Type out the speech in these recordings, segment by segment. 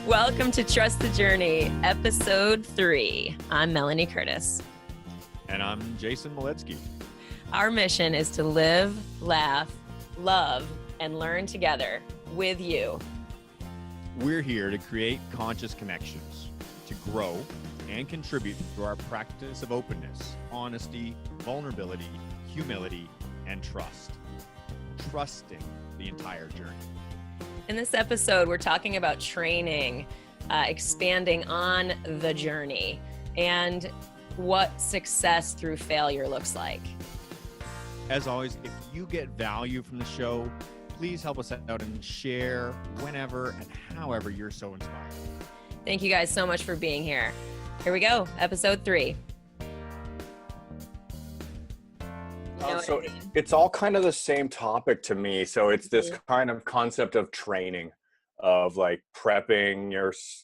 Welcome to Trust the Journey, episode 3. I'm Melanie Curtis. And I'm Jason Maletsky. Our mission is to live, laugh, love, and learn together with you. We're here to create conscious connections, to grow and contribute through our practice of openness, honesty, vulnerability, humility, and trust. Trusting the entire journey. In this episode, we're talking about training, expanding on the journey, and what success through failure looks like. As always, if you get value from the show, please help us out and share whenever and however you're so inspired. Thank you guys so much for being here. Here we go, episode 3. So it's all kind of the same topic to me. So it's this kind of concept of training, of like prepping,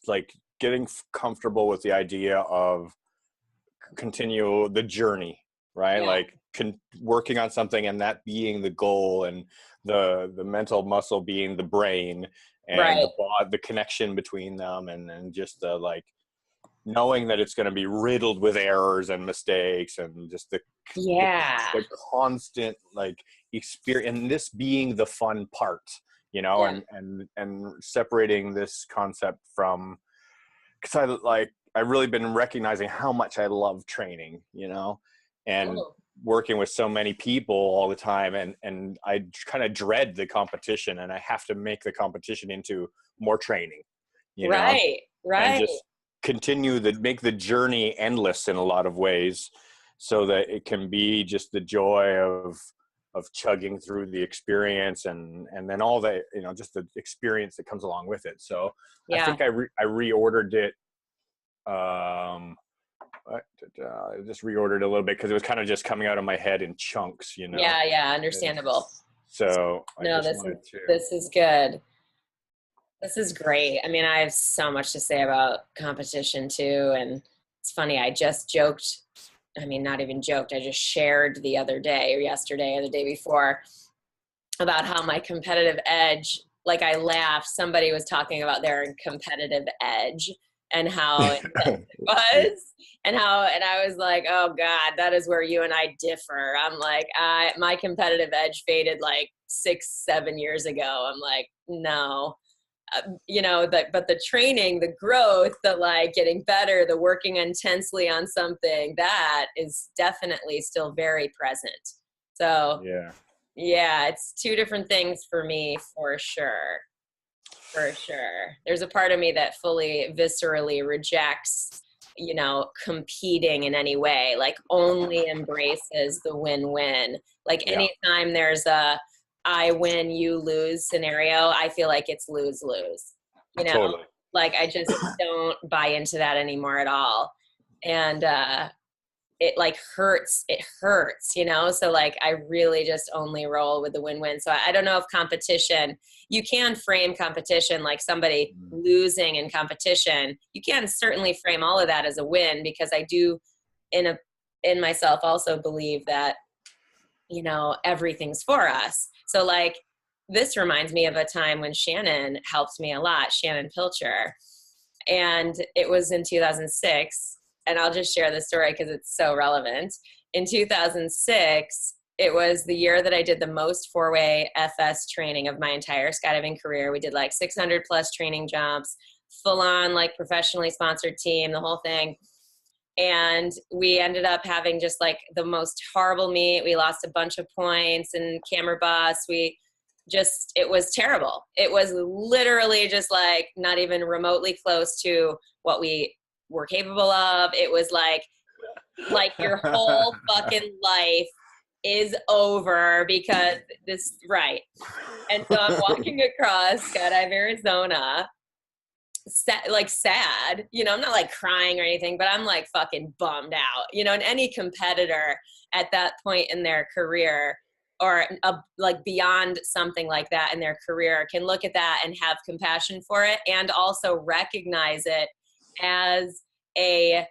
like getting comfortable with the idea of continue the journey, right? Yeah. Like working on something and that being the goal, and the mental muscle being the brain, and Right. the connection between them, and just the like knowing that it's going to be riddled with errors and mistakes, and just the constant like experience, and this being the fun part, and separating this concept from, because I've really been recognizing how much I love training, and working with so many people all the time, and I kind of dread the competition, and I have to make the competition into more training, Right. and just make the journey endless in a lot of ways, so that it can be just the joy of chugging through the experience, and then all the, just the experience that comes along with it. So I think I reordered it. I just reordered a little bit because it was kind of just coming out of my head in chunks, Yeah, understandable. So this is good. This is great. I mean, I have so much to say about competition too. And it's funny, I just joked. I mean, not even joked. I just shared the other day, or yesterday or the day before, about how my competitive edge, like I laughed. Somebody was talking about their competitive edge and how intense it was, and I was like, oh God, that is where you and I differ. I'm like, my competitive edge faded like 6-7 years ago. I'm like, no. But the training, the growth, the like getting better, the working intensely on something, that is definitely still very present. So yeah, it's two different things for me, for sure. There's a part of me that fully viscerally rejects, competing in any way, like only embraces the win-win. Like anytime there's a I win, you lose scenario, I feel like it's lose-lose, Totally. Like I just don't buy into that anymore at all. And it like hurts, so like I really just only roll with the win-win. So I don't know if competition, you can frame competition like somebody losing in competition. You can certainly frame all of that as a win, because I do in myself also believe that everything's for us. So like, this reminds me of a time when Shannon helped me a lot, Shannon Pilcher. And it was in 2006. And I'll just share the story because it's so relevant. In 2006, it was the year that I did the most 4-way FS training of my entire skydiving career. We did like 600 plus training jumps, full on like professionally sponsored team, the whole thing. And we ended up having just like the most horrible meet. We lost a bunch of points and camera bus. It was terrible. It was literally just like not even remotely close to what we were capable of. It was like your whole fucking life is over because this, right. And so I'm walking across Skydive Arizona, sad, I'm not like crying or anything, but I'm like fucking bummed out, and any competitor at that point in their career, or like beyond something like that in their career, can look at that and have compassion for it, and also recognize it as a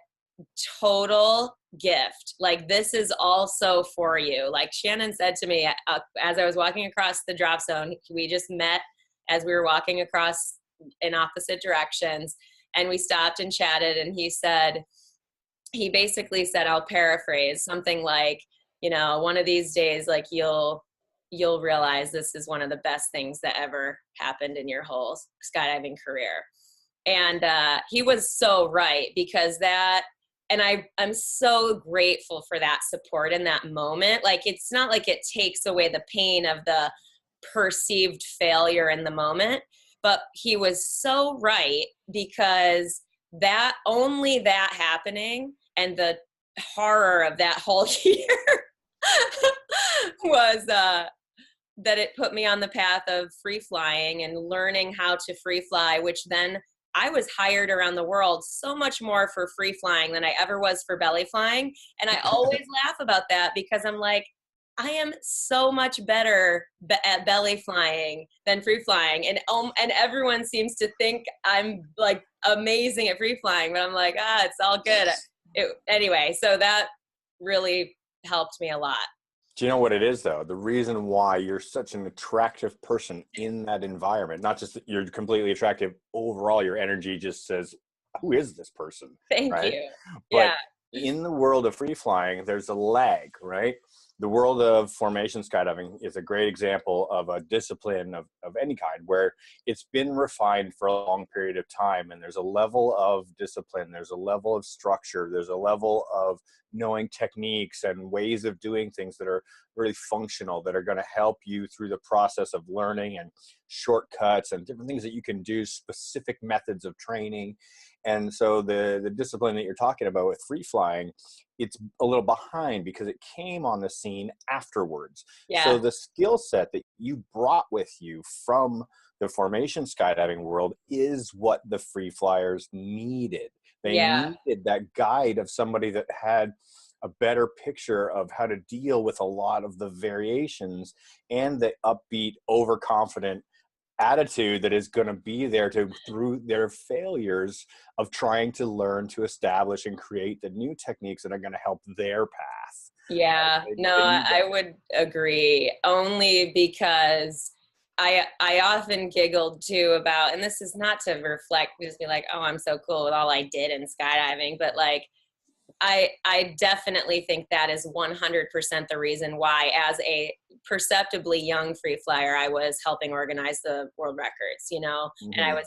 total gift. Like, this is also for you. Like Shannon said to me as I was walking across the drop zone, we just met as we were walking across in opposite directions. And we stopped and chatted, and he basically said, I'll paraphrase, something like, one of these days, like you'll realize this is one of the best things that ever happened in your whole skydiving career. And he was so right, because and I'm so grateful for that support in that moment. Like, it's not like it takes away the pain of the perceived failure in the moment, but he was so right, because that happening and the horror of that whole year was that it put me on the path of free flying and learning how to free fly, which then I was hired around the world so much more for free flying than I ever was for belly flying. And I always laugh about that, because I'm like, I am so much better at belly flying than free flying. And everyone seems to think I'm like amazing at free flying, but I'm like, it's all good. Anyway, so that really helped me a lot. Do you know what it is, though? The reason why you're such an attractive person in that environment, not just that you're completely attractive overall, your energy just says, who is this person? Thank right? you. But in the world of free flying, there's a lag, right? The world of formation skydiving is a great example of a discipline of any kind where it's been refined for a long period of time, and there's a level of discipline, there's a level of structure, there's a level of knowing techniques and ways of doing things that are really functional, that are going to help you through the process of learning, and shortcuts and different things that you can do, specific methods of training. And so the discipline that you're talking about with free flying, it's a little behind because it came on the scene afterwards. Yeah. So the skill set that you brought with you from the formation skydiving world is what the free flyers needed. They needed that guide of somebody that had a better picture of how to deal with a lot of the variations and the upbeat, overconfident attitude that is going to be there through their failures of trying to learn to establish and create the new techniques that are going to help their path. Yeah, I would agree, only because I often giggled too about, and this is not to reflect, just be like, oh, I'm so cool with all I did in skydiving, but like, I definitely think that is 100% the reason why, as a perceptibly young free flyer, I was helping organize the world records, Mm-hmm. and I was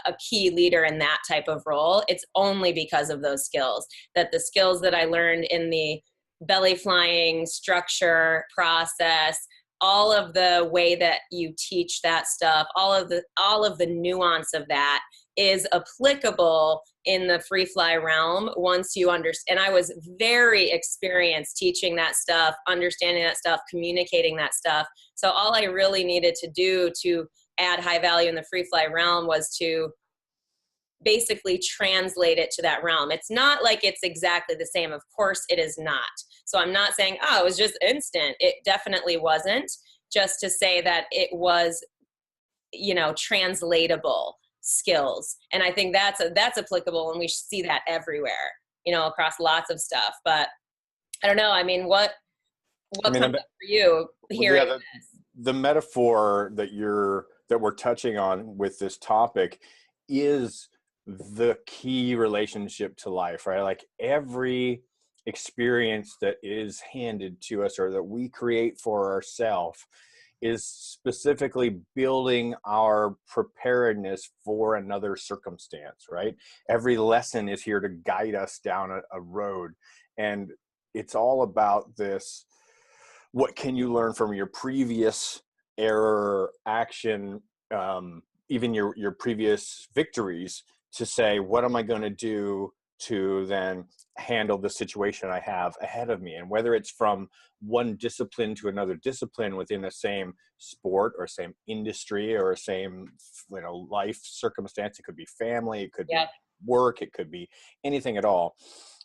a key leader in that type of role. It's only because of those skills, that the skills that I learned in the belly flying structure process, all of the way that you teach that stuff, all of the nuance of that is applicable in the free fly realm once you understand. And I was very experienced teaching that stuff, understanding that stuff, communicating that stuff. So all I really needed to do to add high value in the free fly realm was to basically translate it to that realm. It's not like it's exactly the same. Of course it is not. So I'm not saying, oh, it was just instant. It definitely wasn't. Just to say that it was, translatable skills. And I think that's applicable, and we see that everywhere, across lots of stuff. But I don't know. I mean, what comes up for you hearing this? The metaphor that we're touching on with this topic is the key relationship to life, right? Like, every experience that is handed to us or that we create for ourselves is specifically building our preparedness for another circumstance, right? Every lesson is here to guide us down a road. And it's all about this: what can you learn from your previous error, action, even your previous victories, to say, what am I going to do to then handle the situation I have ahead of me? And whether it's from one discipline to another discipline within the same sport or same industry or same life circumstance, it could be family, it could be work, it could be anything at all,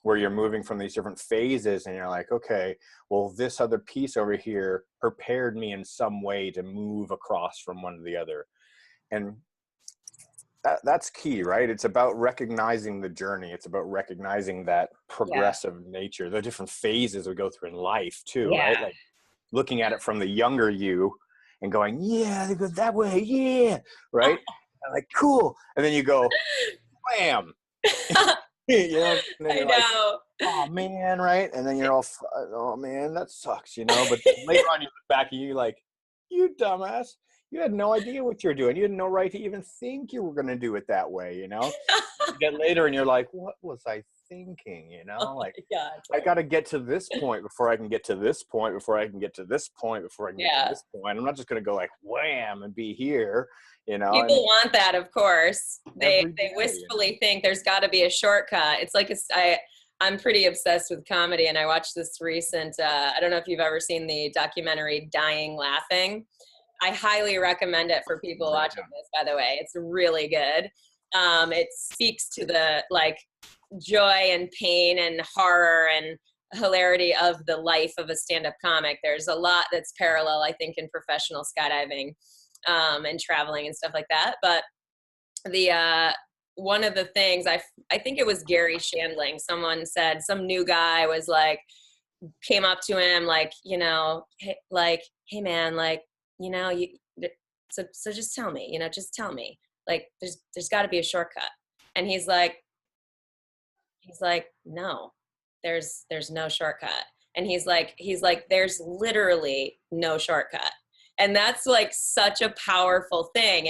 where you're moving from these different phases and you're like, okay, well, this other piece over here prepared me in some way to move across from one to the other. And that's key, right? It's about recognizing the journey. It's about recognizing that progressive nature, the different phases we go through in life too, right? Like, looking at it from the younger you and going, yeah, they go that way, right? I'm like, cool. And then you go, wham. You know, and then I you're like, know. oh man, right? And then you're all, oh man, that sucks, you know. But later on, you look back and you're like, you dumbass, you had no idea what you're doing. You had no right to even think you were going to do it that way, you know. You get later and you're like, what was I thinking? You know, Oh like my God. I got to get to this point before I can get to this point, before I can get to this point, before I can get to Yeah. this point. I'm not just going to go like wham and be here, you know. People And want that, of course. They every day, wistfully think there's got to be a shortcut. It's like I'm pretty obsessed with comedy, and I watched this recent. I don't know if you've ever seen the documentary "Dying Laughing." I highly recommend it for people watching this. By the way, it's really good. It speaks to the like joy and pain and horror and hilarity of the life of a stand-up comic. There's a lot that's parallel, I think, in professional skydiving and traveling and stuff like that. But the one of the things I think it was Gary Shandling. Someone said some new guy was like came up to him like, you know, hey man, like, you know, so just tell me, you know, just tell me, like there's got to be a shortcut. And he's like no, there's no shortcut. And he's like there's literally no shortcut. And that's like such a powerful thing.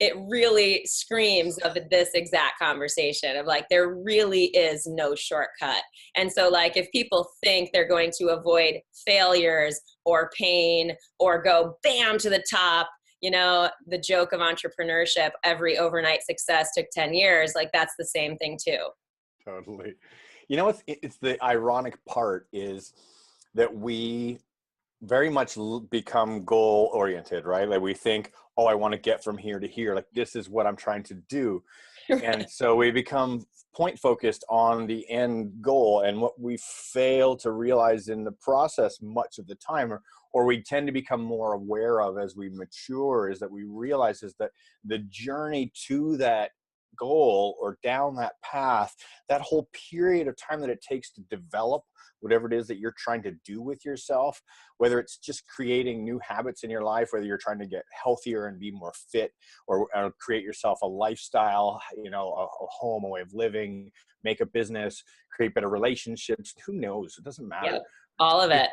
It really screams of this exact conversation of like, there really is no shortcut. And so like, if people think they're going to avoid failures or pain or go bam to the top, you know, the joke of entrepreneurship, every overnight success took 10 years. Like that's the same thing too. totally. You know, it's the ironic part is that we very much become goal oriented, right? Like we think, oh, I want to get from here to here. Like this is what I'm trying to do. Right. And so we become point focused on the end goal. And what we fail to realize in the process much of the time, or we tend to become more aware of as we mature, is that we realize is that the journey to that goal or down that path, that whole period of time that it takes to develop whatever it is that you're trying to do with yourself, whether it's just creating new habits in your life, whether you're trying to get healthier and be more fit, or create yourself a lifestyle, you know, a home, a way of living, make a business, create better relationships, who knows? It doesn't matter. Yep. All of it.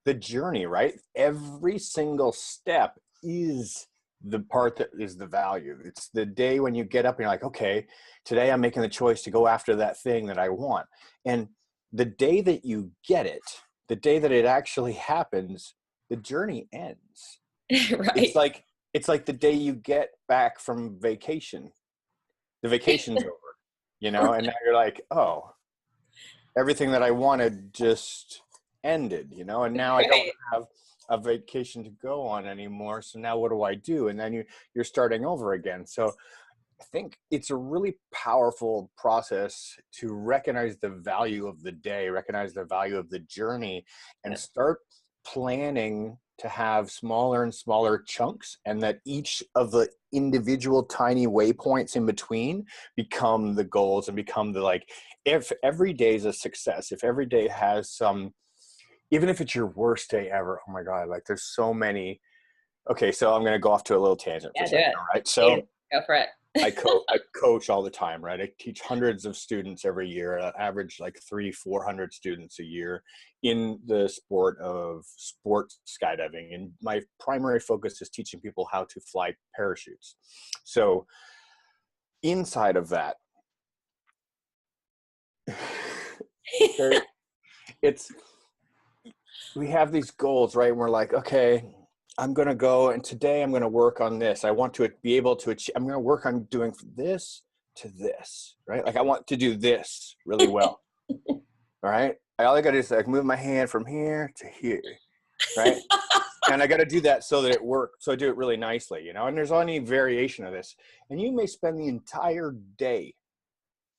The journey, right? Every single step is the part that is the value. It's the day when you get up and you're like, okay, today I'm making the choice to go after that thing that I want. And the day that you get it, the day that it actually happens, the journey ends. Right. It's like the day you get back from vacation. The vacation's over, you know, and now you're like, oh, everything that I wanted just ended, you know, and now I don't have a vacation to go on anymore. So now what do I do? And then you're starting over again. So I think it's a really powerful process to recognize the value of the day, recognize the value of the journey, and start planning to have smaller and smaller chunks, and that each of the individual tiny waypoints in between become the goals and become the, like, if every day is a success, if every day has some, even if it's your worst day ever, oh my God, like there's so many. Okay, so I'm going to go off to a little tangent for a second, all right? So go for it. I coach all the time, right? I teach hundreds of students every year, average like 300-400 students a year in the sport of sports skydiving. And my primary focus is teaching people how to fly parachutes. So inside of that, we have these goals, right? And we're like, okay, I'm going to go and today I'm going to work on this. I want to be able to achieve, I'm going to work on doing this to this, right? Like I want to do this really well. All right. All I got to do is like move my hand from here to here. Right. And I got to do that so that it works. So I do it really nicely, you know, and there's any variation of this, and you may spend the entire day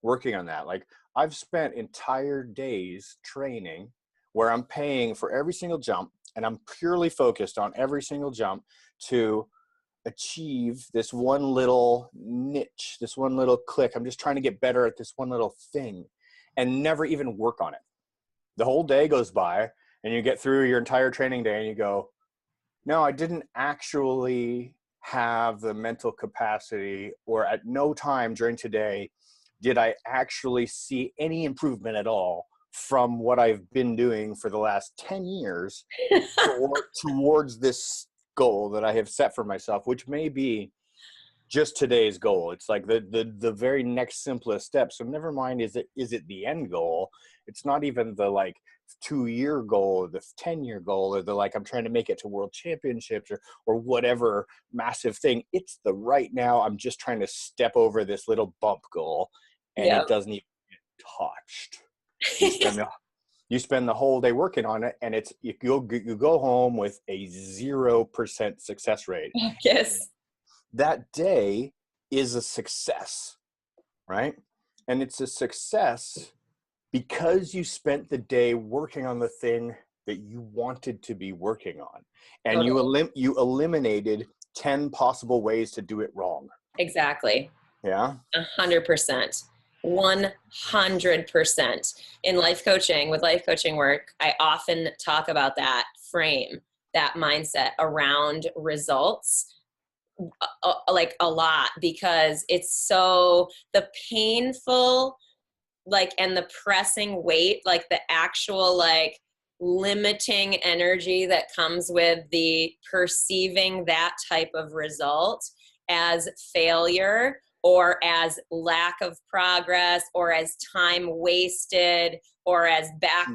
working on that. Like I've spent entire days training where I'm paying for every single jump, and I'm purely focused on every single jump to achieve this one little niche, this one little click. I'm just trying to get better at this one little thing and never even work on it. The whole day goes by and you get through your entire training day and you go, no, I didn't actually have the mental capacity, or at no time during today did I actually see any improvement at all from what I've been doing for the last 10 years towards this goal that I have set for myself, which may be just today's goal. It's like the very next simplest step. So never mind, is it the end goal? It's not even the like 2-year goal or the 10-year goal or the like I'm trying to make it to world championships or whatever massive thing. It's the right now, I'm just trying to step over this little bump goal, and Yeah. it doesn't even get touched. You spend the whole day working on it, and you go home with a 0% success rate. Yes. That day is a success, right? And it's a success because you spent the day working on the thing that you wanted to be working on, and Totally. you eliminated 10 possible ways to do it wrong. Exactly. Yeah. 100%. 100%. In life coaching, with life coaching work, I often talk about that frame, that mindset around results, like a lot, because it's so the painful, like, and the pressing weight, like the actual, like, limiting energy that comes with the perceiving that type of result as failure or as lack of progress or as time wasted or as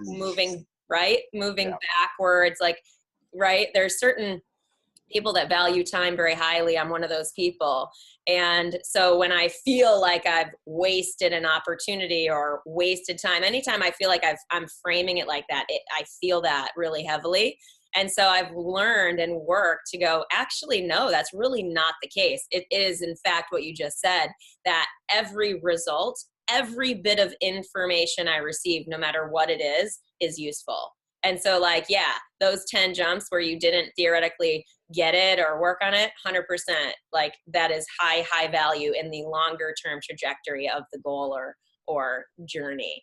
moving, right? Moving Yeah. backwards. Like, right? There's certain people that value time very highly. I'm one of those people. And so when I feel like I've wasted an opportunity or wasted time, anytime I feel like I'm framing it like that, I feel that really heavily. And so I've learned and worked to go, actually, no, that's really not the case. It is, in fact, what you just said, that every result, every bit of information I receive, no matter what it is useful. And so, like, yeah, those 10 jumps where you didn't theoretically get it or work on it, 100%, like, that is high value in the longer term trajectory of the goal or journey.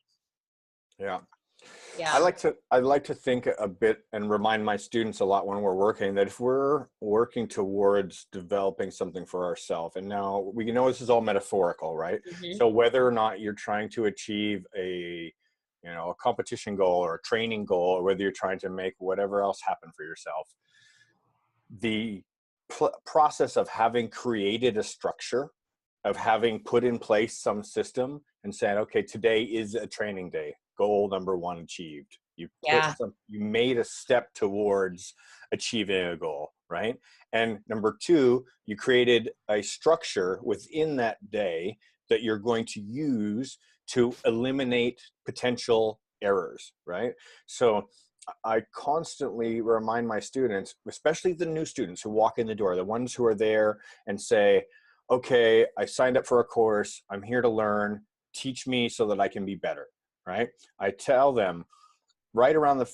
Yeah. Yeah. I like to think a bit and remind my students a lot when we're working that if we're working towards developing something for ourselves, and now we know this is all metaphorical, right? Mm-hmm. So whether or not you're trying to achieve a competition goal or a training goal, or whether you're trying to make whatever else happen for yourself, the process of having created a structure, of having put in place some system and saying, okay, today is a training day, goal number 1 achieved. You made a step towards achieving a goal, right? And number 2, you created a structure within that day that you're going to use to eliminate potential errors, right? So I constantly remind my students, especially the new students who walk in the door, the ones who are there and say, okay, I signed up for a course, I'm here to learn, teach me so that I can be better, right? I tell them right around the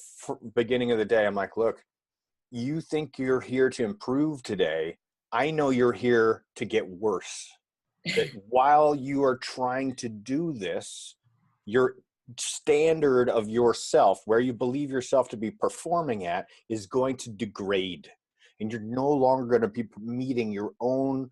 beginning of the day, I'm like, look, you think you're here to improve today. I know you're here to get worse. That while you are trying to do this, your standard of yourself, where you believe yourself to be performing at, is going to degrade. And you're no longer going to be meeting your own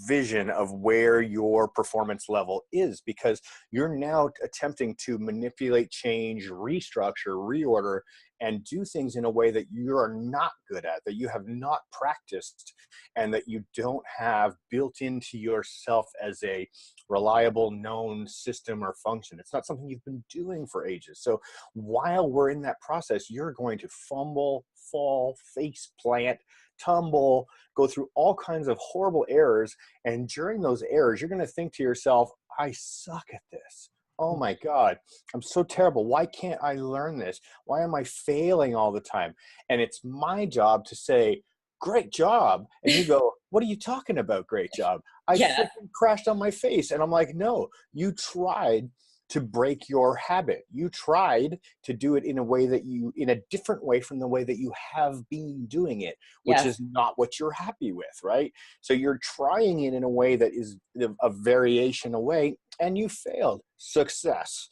vision of where your performance level is, because you're now attempting to manipulate, change, restructure, reorder, and do things in a way that you are not good at, that you have not practiced, and that you don't have built into yourself as a reliable, known system or function. It's not something you've been doing for ages. So while we're in that process, you're going to fumble, fall, face plant, tumble, go through all kinds of horrible errors. And during those errors, you're going to think to yourself, I suck at this. Oh my God, I'm so terrible. Why can't I learn this? Why am I failing all the time? And it's my job to say, great job. And you go, what are you talking about? Great job. I freaking crashed on my face. And I'm like, no, you tried to break your habit. You tried to do it in a different way from the way that you have been doing it, which is not what you're happy with, right? So you're trying it in a way that is a variation away, and you failed. Success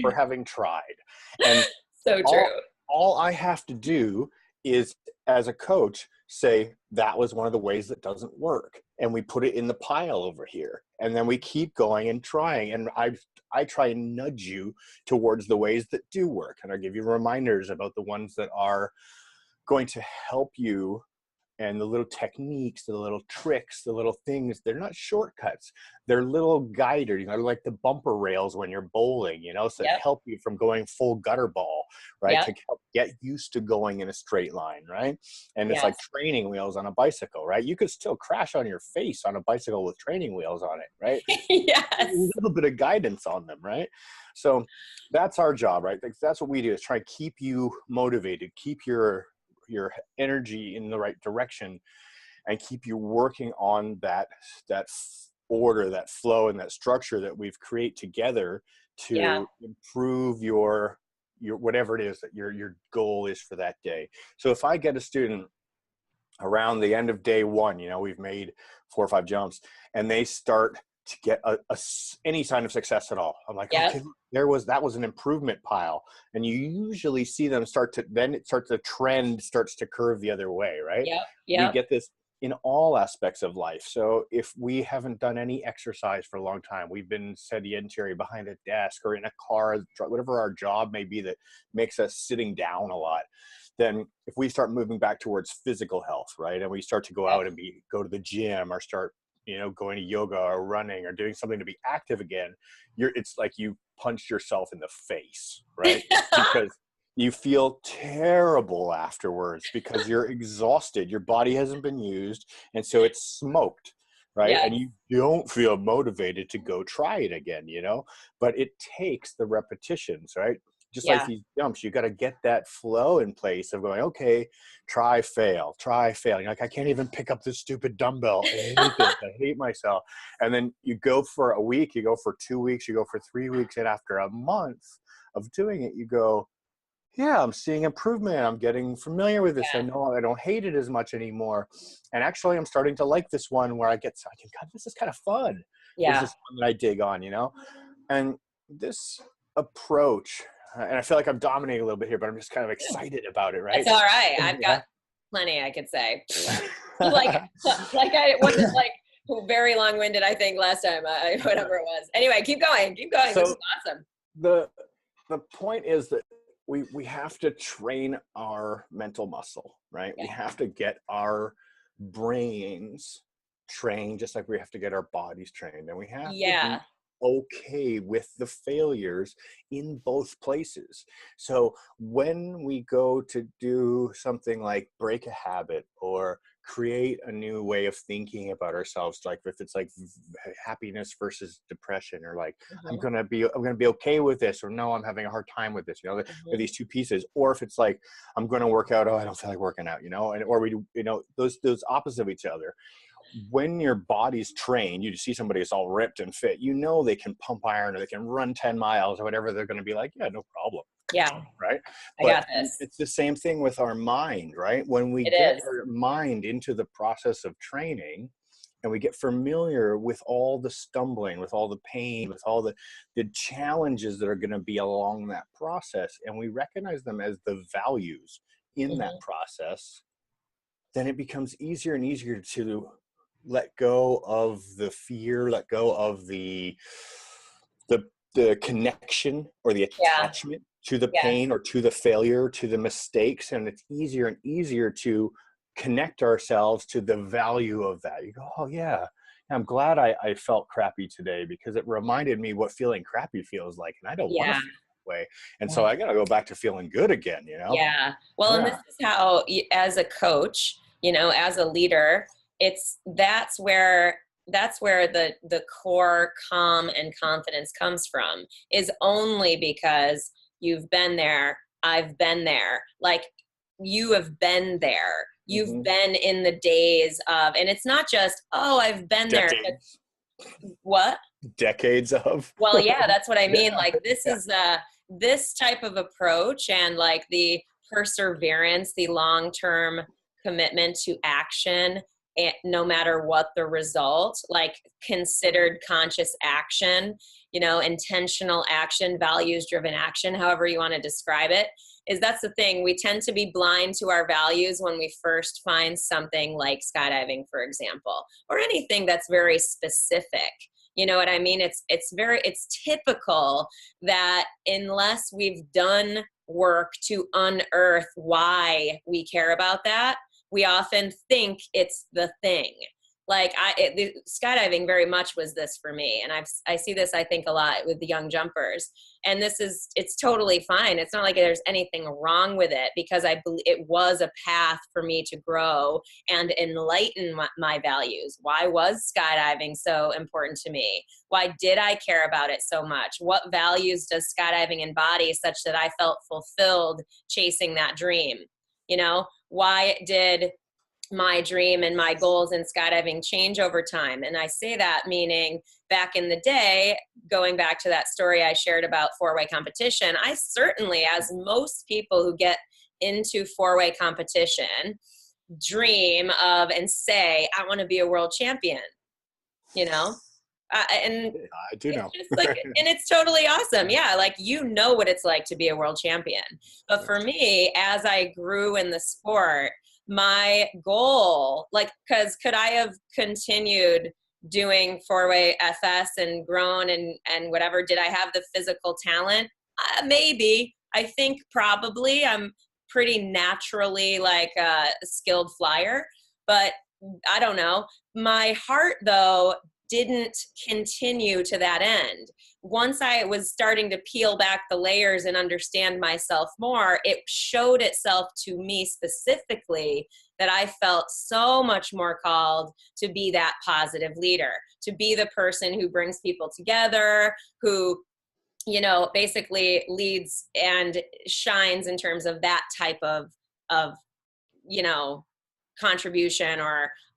for having tried. And so true. all I have to do is, as a coach, say that was one of the ways that doesn't work, and we put it in the pile over here, and then we keep going and trying, and I try and nudge you towards the ways that do work, and I give you reminders about the ones that are going to help you. And the little techniques, the little tricks, the little things, they're not shortcuts. They're little guiders, you know, like the bumper rails when you're bowling, you know, so Yep. that help you from going full gutter ball, right? Yep. To help get used to going in a straight line, right? And it's like Yes. training wheels on a bicycle, right? You could still crash on your face on a bicycle with training wheels on it, right? A Yes. little bit of guidance on them, right? So that's our job, right? Like, that's what we do, is try to keep you motivated, keep your energy in the right direction, and keep you working on that order, that flow, and that structure that we've created together Yeah. to improve your whatever it is that your goal is for that day. So if I get a student around the end of day one, you know, we've made 4 or 5 jumps, and they start to get any sign of success at all, I'm like, Yep. okay, that was an improvement pile. And you usually see them the trend starts to curve the other way, right? Yep. We Yep. get this in all aspects of life. So if we haven't done any exercise for a long time, we've been sedentary behind a desk or in a car, whatever our job may be that makes us sitting down a lot, then if we start moving back towards physical health, right, and we start to go Yep. out and go to the gym, or start, you know, going to yoga or running or doing something to be active again, it's like you punched yourself in the face, right? Because you feel terrible afterwards because you're exhausted, your body hasn't been used, and so it's smoked, right? Yes. And you don't feel motivated to go try it again, you know. But it takes the repetitions, right? Just like Yeah. these jumps, you got to get that flow in place of going, okay, try, fail. You're like, I can't even pick up this stupid dumbbell. I hate this. I hate myself. And then you go for a week, you go for 2 weeks, you go for 3 weeks. And after a month of doing it, you go, yeah, I'm seeing improvement. I'm getting familiar with this. I Yeah. know I don't hate it as much anymore. And actually, I'm starting to like this one where God, this is kind of fun. This Yeah. is one that I dig on, you know? And this approach, and I feel like I'm dominating a little bit here, but I'm just kind of excited about it, right? That's all right. I've Yeah. got plenty I could say. like I wasn't like very long-winded, I think, last time, whatever it was. Anyway, keep going. This So is awesome. the point is that we have to train our mental muscle, right? Yeah. We have to get our brains trained, just like we have to get our bodies trained, and we have to Yeah. be okay with the failures in both places. So when we go to do something like break a habit or create a new way of thinking about ourselves, like if it's like happiness versus depression, or like I'm Mhm. gonna be okay with this, or no, I'm having a hard time with this, you know, Mhm. these two pieces. Or if it's like I'm gonna work out, oh, I don't feel like working out, you know, and or we do, you know, those opposite of each other. When your body's trained, you see somebody that's all ripped and fit, you know, they can pump iron or they can run 10 miles or whatever, they're going to be like, yeah, no problem, Yeah. right? I But got this. it's the same thing with our mind, right? When we It get is. our mind into the process of training, and we get familiar with all the stumbling, with all the pain, with all the challenges that are going to be along that process, and we recognize them as the values in that Mhm. process, then it becomes easier and easier to let go of the fear, let go of the connection or the Yeah. attachment to the Yeah. pain or to the failure, to the mistakes. And it's easier and easier to connect ourselves to the value of that. You go, oh yeah, I'm glad I felt crappy today, because it reminded me what feeling crappy feels like, and I don't want to Yeah. feel that way. And so Yeah. I got to go back to feeling good again, you know? Yeah. Well, and this Yeah. is how, as a coach, as a leader, that's where the core calm and confidence comes from, is only because you've been there. I've been there. Like, you have been there. You've Hmm. been in the days of, and it's not just, oh, I've been there. But Decades. what? Decades of. Well, yeah, that's what I mean. Yeah. Like, this Yeah. is this type of approach, and like the perseverance, the long-term commitment to action, no matter what the result, like considered conscious action, you know, intentional action, values driven action, however you want to describe it, is that's the thing. We tend to be blind to our values when we first find something like skydiving, for example, or anything that's very specific. You know what I mean? It's typical that unless we've done work to unearth why we care about that, we often think it's the thing. Like the skydiving very much was this for me. And I see this, I think, a lot with the young jumpers. And it's totally fine. It's not like there's anything wrong with it, because I believe it was a path for me to grow and enlighten my values. Why was skydiving so important to me? Why did I care about it so much? What values does skydiving embody such that I felt fulfilled chasing that dream? You know, why did my dream and my goals in skydiving change over time? And I say that meaning back in the day, going back to that story I shared about four-way competition, I certainly, as most people who get into four-way competition, dream of and say, I want to be a world champion, you know? And I do know. It's just like, and it's totally awesome. Yeah. Like, you know what it's like to be a world champion. But for me, as I grew in the sport, my goal, like, cause could I have continued doing four-way FS and grown and whatever? Did I have the physical talent? Maybe. I think probably I'm pretty naturally like a skilled flyer, but I don't know. My heart though didn't continue to that end. Once I was starting to peel back the layers and understand myself more, it showed itself to me specifically that I felt so much more called to be that positive leader, to be the person who brings people together, who, you know, basically leads and shines in terms of that type of, you know, contribution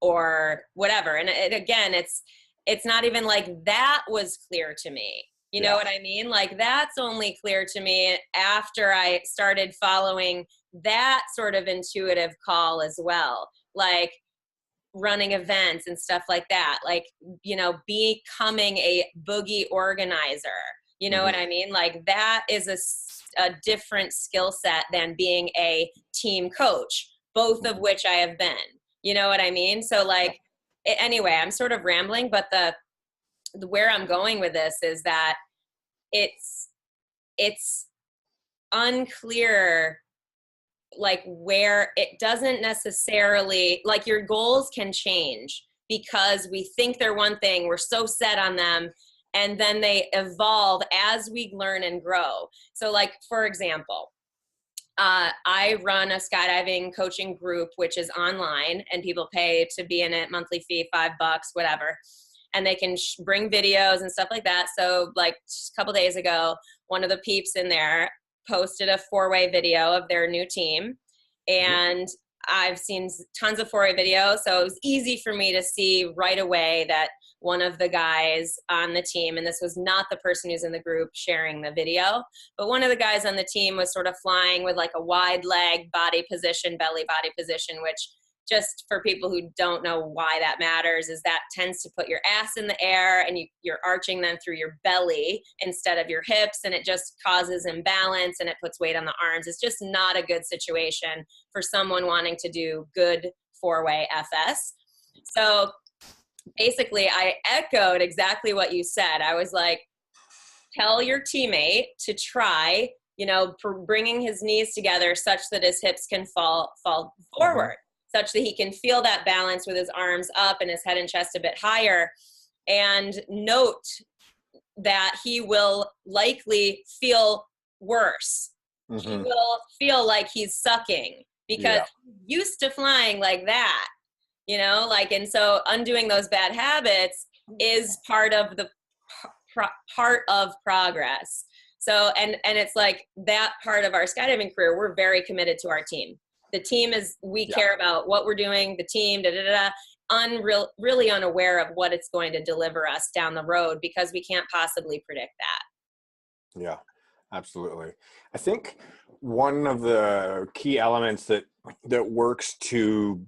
or whatever. And again, it's not even like that was clear to me. You know what I mean? Like, that's only clear to me after I started following that sort of intuitive call as well. Like running events and stuff like that. Like, you know, becoming a boogie organizer. You know what I mean? Like, that is a different skill set than being a team coach, both of which I have been. You know what I mean? So like, anyway, I'm sort of rambling, but where I'm going with this is that it's unclear, like, where it doesn't necessarily, like, your goals can change because we think they're one thing, we're so set on them, and then they evolve as we learn and grow. So like, for example, I run a skydiving coaching group, which is online, and people pay to be in it, monthly fee, $5, whatever. And they can bring videos and stuff like that. So like a couple days ago, one of the peeps in there posted a four-way video of their new team. And I've seen tons of four-way videos. So it was easy for me to see right away that one of the guys on the team, and this was not the person who's in the group sharing the video, but one of the guys on the team was sort of flying with like a wide leg body position, belly body position, which, just for people who don't know why that matters, is that tends to put your ass in the air and you're arching them through your belly instead of your hips, and it just causes imbalance and it puts weight on the arms. It's just not a good situation for someone wanting to do good four-way FS. So basically I echoed exactly what you said. I was like, tell your teammate to try, you know, bringing his knees together such that his hips can fall forward, such that he can feel that balance with his arms up and his head and chest a bit higher. And note that he will likely feel worse. He will feel like he's sucking because he's used to flying like that, you know, like, and so undoing those bad habits is part of the part of progress. So, and it's like that part of our skydiving career, we're very committed to our team. The team is, we care about what we're doing, the team, really unaware of what it's going to deliver us down the road because we can't possibly predict that. Yeah, absolutely. I think one of the key elements that works to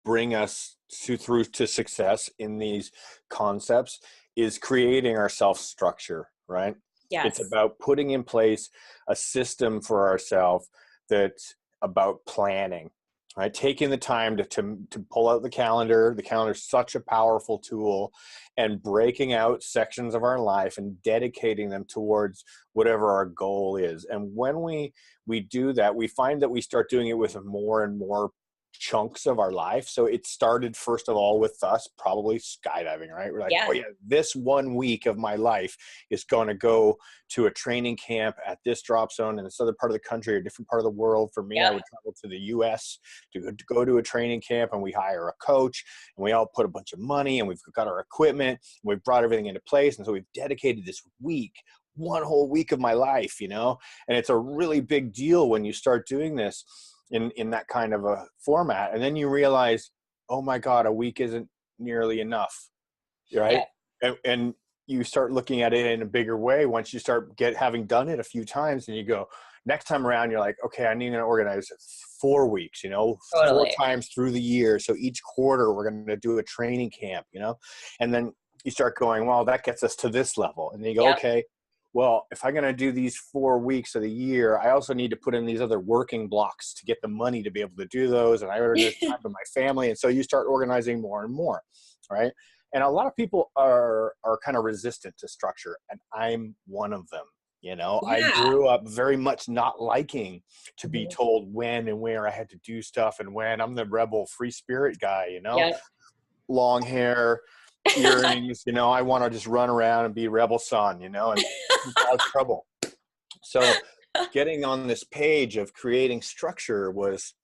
bring us through to success in these concepts is creating our self-structure, right? It's Yes. about putting in place a system for ourselves that's about planning, right? Taking the time to pull out the calendar. The calendar is such a powerful tool, and breaking out sections of our life and dedicating them towards whatever our goal is. And when we do that, we find that we start doing it with more and more chunks of our life. So it started first of all with us probably skydiving, right? We're like, Yeah. oh yeah, this 1 week of my life is going to go to a training camp at this drop zone in this other part of the country or different part of the world. For me, I Yep. would travel to the US to go to a training camp, and we hire a coach, and we all put a bunch of money, and we've got our equipment, and we've brought everything into place. And so we've dedicated this week, one whole week of my life, and it's a really big deal when you start doing this in that kind of a format. And then you realize, oh my God, a week isn't nearly enough, right? And you start looking at it in a bigger way once you start having done it a few times, and you go, next time around, you're like, okay, I need to organize 4 weeks, four Totally. times through the year. So each quarter we're going to do a training camp, and then you start going, well, that gets us to this level. And then you go, Yep. okay, well, if I'm going to do these 4 weeks of the year, I also need to put in these other working blocks to get the money to be able to do those. And I order this time with my family. And so you start organizing more and more, right? And a lot of people are kind of resistant to structure, and I'm one of them. I Yeah. grew up very much not liking to be Mhm. told when and where I had to do stuff, and when. I'm the rebel free spirit guy, Yep. long hair, earrings, I want to just run around and be rebel son, and cause trouble. So getting on this page of creating structure was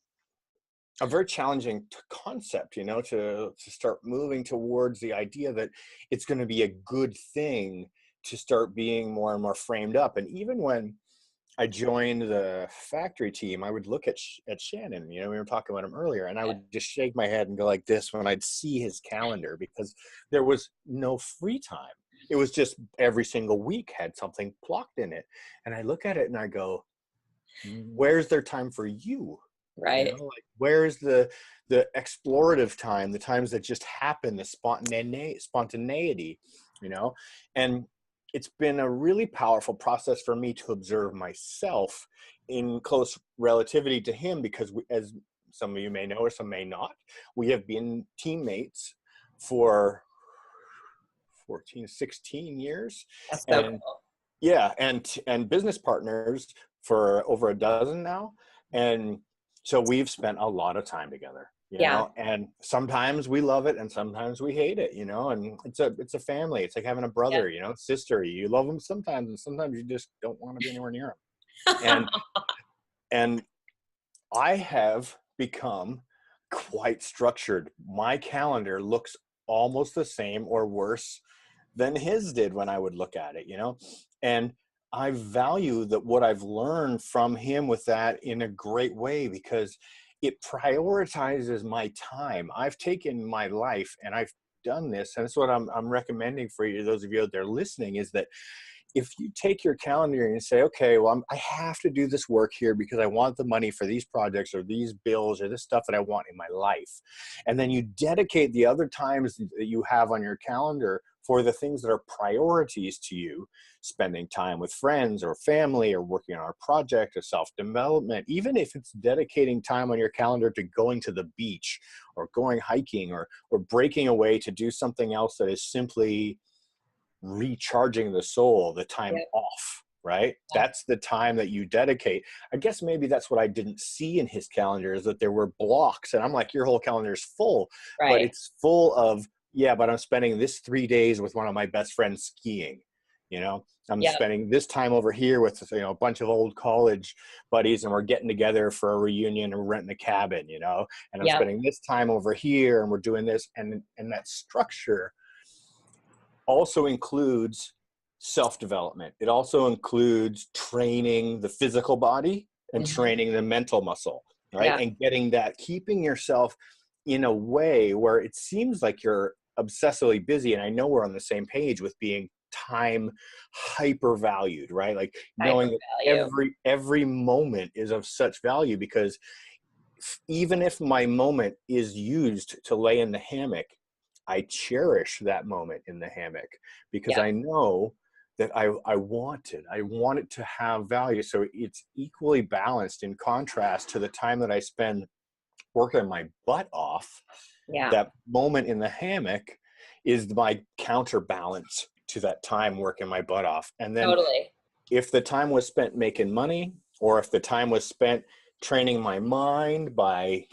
a very challenging concept, to start moving towards the idea that it's going to be a good thing to start being more and more framed up. And even when I joined the factory team, I would look at Shannon, we were talking about him earlier, and I would just shake my head and go like this when I'd see his calendar, because there was no free time. It was just every single week had something blocked in it. And I look at it and I go, where's their time for you? Right. Like, where's the explorative time, the times that just happen, the spontaneity, and it's been a really powerful process for me to observe myself in close relativity to him, because as some of you may know or some may not, we have been teammates for 16 years, That's so and cool. yeah, and business partners for over a dozen now. And so we've spent a lot of time together, Yeah. and sometimes we love it and sometimes we hate it, and it's a family. It's like having a brother, sister. You love them sometimes, and sometimes you just don't want to be anywhere near them. Yeah. And I have become quite structured. My calendar looks almost the same or worse than his did when I would look at it, and I value that what I've learned from him with that in a great way, because it prioritizes my time. I've taken my life and I've done this, and that's what I'm recommending for you, those of you out there listening, is that if you take your calendar and you say, okay, well, I have to do this work here because I want the money for these projects or these bills or this stuff that I want in my life. And then you dedicate the other times that you have on your calendar for the things that are priorities to you, spending time with friends or family or working on a project or self-development, even if it's dedicating time on your calendar to going to the beach or going hiking or breaking away to do something else that is simply recharging the soul, the time Yep. off, right? That's the time that you dedicate. I guess maybe that's what I didn't see in his calendar, is that there were blocks, and I'm like, your whole calendar is full, but Right. it's full of, yeah, but I'm spending this 3 days with one of my best friends skiing, I'm Yep. spending this time over here with, a bunch of old college buddies, and we're getting together for a reunion and renting a cabin, and I'm Yep. spending this time over here and we're doing this. And that structure also includes self-development. It also includes training the physical body and Mhm. training the mental muscle, right? Yeah. And getting that, keeping yourself in a way where it seems like you're obsessively busy. And I know we're on the same page with being time hyper valued, right? Like Hyper knowing that value. every moment is of such value, because even if my moment is used to lay in the hammock, I cherish that moment in the hammock because Yeah. I know that I want it. I want it to have value. So it's equally balanced in contrast to the time that I spend working my butt off. Yeah. That moment in the hammock is my counterbalance to that time working my butt off. And then Totally. if the time was spent making money, or if the time was spent training my mind by,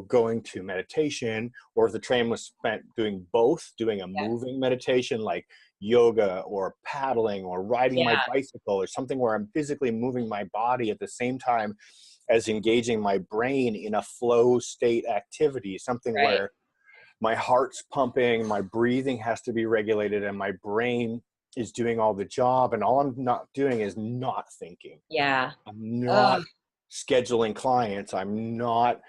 going to meditation, or if the time was spent doing both, doing a Yeah. moving meditation like yoga or paddling or riding my Yeah. bicycle or something where I'm physically moving my body at the same time as engaging my brain in a flow state activity, something Right. where my heart's pumping, my breathing has to be regulated, and my brain is doing all the job. And all I'm not doing is not thinking. Yeah. I'm Oh, not scheduling clients. I'm not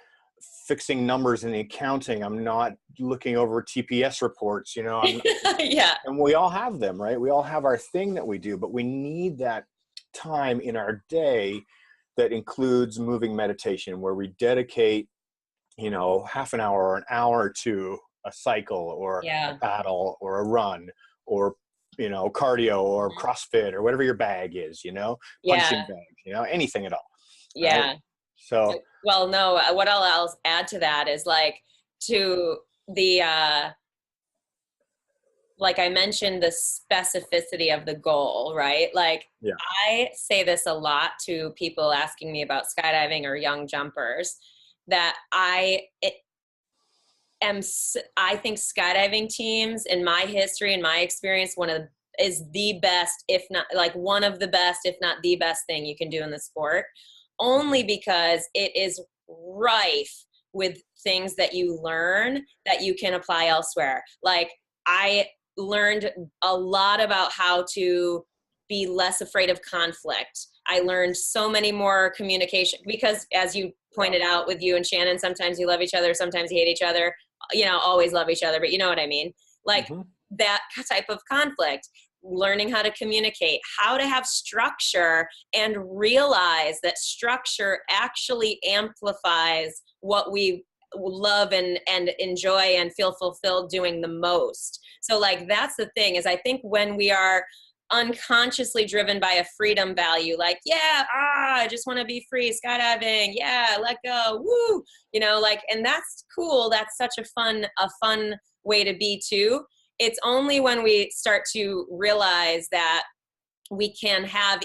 fixing numbers in the accounting. I'm not looking over TPS reports. yeah. And we all have them, right? We all have our thing that we do, but we need that time in our day that includes moving meditation, where we dedicate half an hour or an hour to a cycle or a Yeah. paddle or a run or cardio or CrossFit or whatever your bag is, punching Yeah. bag, anything at all, right? Yeah. So Well, no, what I'll else add to that is like to the like I mentioned, the specificity of the goal, right? Like yeah. I say this a lot to people asking me about skydiving or young jumpers, that I think skydiving teams, in my history, in my experience, is the best, if not like one of the best, if not the best thing you can do in the sport, only because it is rife with things that you learn that you can apply elsewhere. Like I learned a lot about how to be less afraid of conflict. I learned so many more communication because, as you pointed out with you and Shannon, sometimes you love each other, sometimes you hate each other, always love each other, but you know what I mean? Like that type of conflict, learning how to communicate, how to have structure, and realize that structure actually amplifies what we love and enjoy and feel fulfilled doing the most. So like that's the thing, is I think when we are unconsciously driven by a freedom value, like I just want to be free, skydiving, let go, woo, like, and that's cool, that's such a fun way to be too. It's only when we start to realize that we can have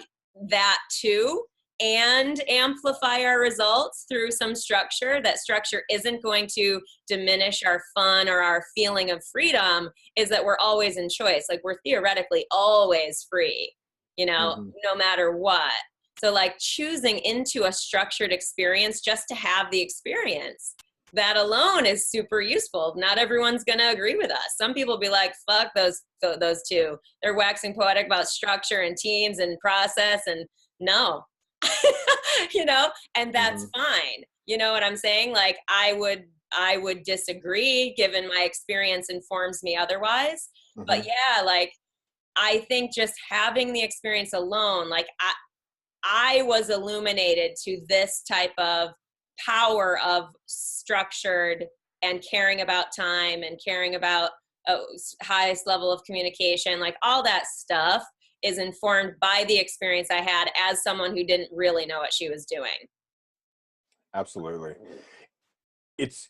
that too and amplify our results through some structure, that structure isn't going to diminish our fun or our feeling of freedom, is that we're always in choice. Like we're theoretically always free, no matter what. So like choosing into a structured experience just to have the experience, that alone is super useful. Not everyone's going to agree with us. Some people be like, fuck those two. They're waxing poetic about structure and teams and process, and no, and that's fine. You know what I'm saying? Like I would disagree, given my experience informs me otherwise. But like I think just having the experience alone, like I was illuminated to this type of power of structured and caring about time and caring about highest level of communication, like all that stuff is informed by the experience I had as someone who didn't really know what she was doing. Absolutely. It's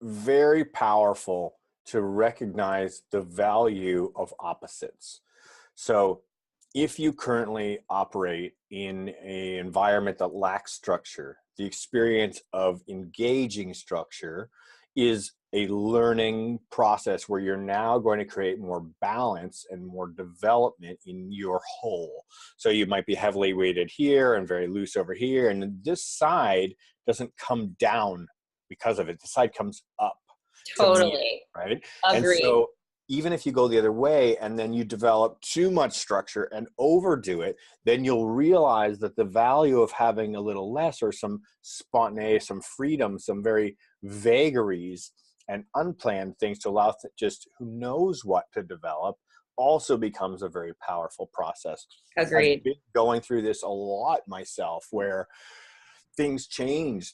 very powerful to recognize the value of opposites. So if you currently operate in an environment that lacks structure, the experience of engaging structure is a learning process where you're now going to create more balance and more development in your whole. So you might be heavily weighted here and very loose over here, and this side doesn't come down because of it. The side comes up. Totally. Right? Agreed. And so even if you go the other way and then you develop too much structure and overdo it, then you'll realize that the value of having a little less, or some spontaneity, some freedom, some very vagaries and unplanned things to allow just who knows what to develop, also becomes a very powerful process. Agreed. I've been going through this a lot myself, where things changed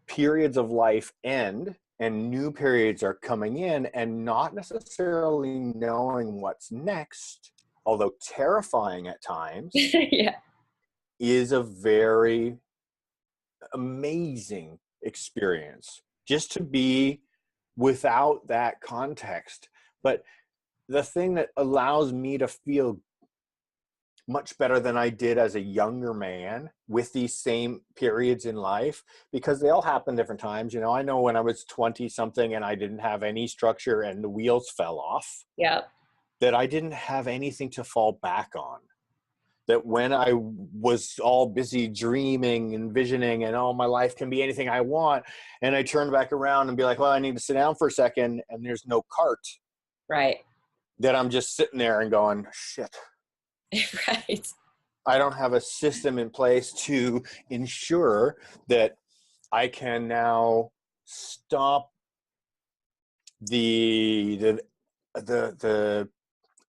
periods of life end and new periods are coming in, and not necessarily knowing what's next, although terrifying at times, Yeah. is a very amazing experience just to be without that context. But the thing that allows me to feel much better than I did as a younger man with these same periods in life, because they all happen different times. You know, I know when I was 20 something and I didn't have any structure and the wheels fell off, Yeah. that I didn't have anything to fall back on. That when I was all busy dreaming and visioning and, oh, my life can be anything I want, and I turn back around and be like, well, I need to sit down for a second, and there's no cart. Right. That I'm just sitting there and going, shit. Right. I don't have a system in place to ensure that I can now stop the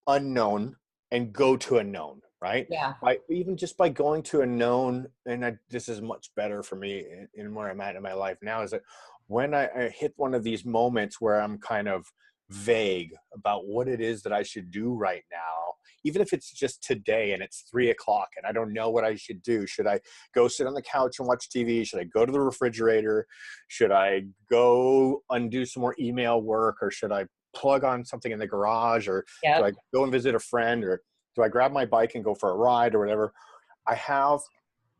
unknown and go to a known, right? Yeah. By even just by going to a known, and this is much better for me in where I'm at in my life now, is that when I hit one of these moments where I'm kind of vague about what it is that I should do right now, even if it's just today and it's 3 o'clock and I don't know what I should do. Should I go sit on the couch and watch TV? Should I go to the refrigerator? Should I go undo some more email work? Or should I plug on something in the garage? Or do I Yep. go and visit a friend? Or do I grab my bike and go for a ride or whatever? I have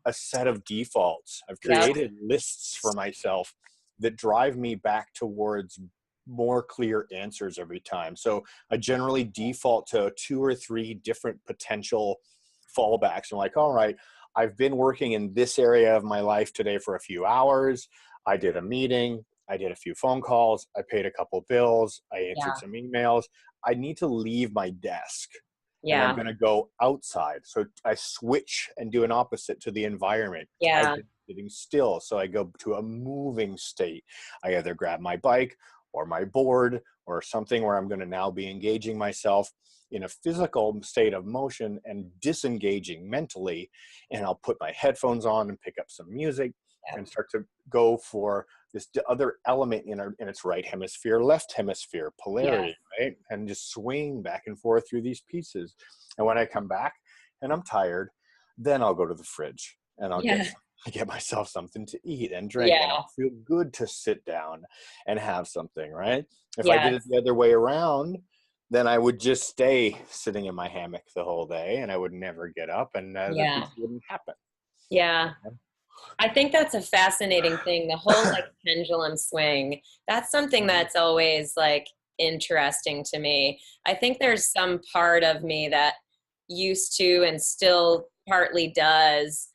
a set of defaults. I've Yep. created lists for myself that drive me back towards more clear answers every time. So I generally default to 2 or 3 different potential fallbacks. I'm like, all right, I've been working in this area of my life today for a few hours. I did a meeting. I did a few phone calls. I paid a couple bills. I Yeah. answered some emails. I need to leave my desk and I'm Yeah. going to go outside. So I switch and do an opposite to the environment. I've Yeah. been sitting still. So I go to a moving state. I either grab my bike or my board or something where I'm going to now be engaging myself in a physical state of motion and disengaging mentally. And I'll put my headphones on and pick up some music Yep. and start to go for this other element in its right hemisphere, left hemisphere polarity, right? And just swing back and forth through these pieces. And when I come back and I'm tired, then I'll go to the fridge and I'll Yeah. get myself something to eat and drink, and Yeah. I'll feel good to sit down and have something, right? If I did it Yes. the other way around, then I would just stay sitting in my hammock the whole day and I would never get up, and the Yeah. piece wouldn't happen. Yeah. I think that's a fascinating thing. The whole like pendulum swing. That's something that's always like interesting to me. I think there's some part of me that used to and still partly does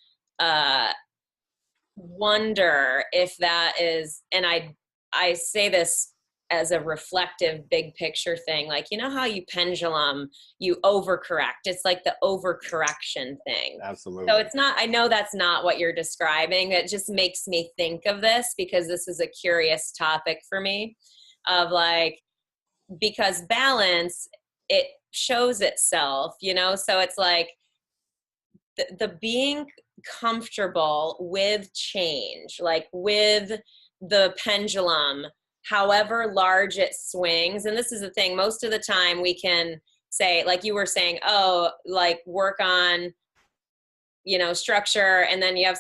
wonder if that is, and I say this as a reflective big picture thing, like, you know how you pendulum, you overcorrect, it's like the overcorrection thing. Absolutely. So it's not, I know that's not what you're describing. It just makes me think of this because this is a curious topic for me, of like, because balance, it shows itself, you know? So it's like the being comfortable with change, like with the pendulum, however large it swings. And this is the thing, most of the time we can say, like you were saying, oh, like work on, you know, structure, and then you have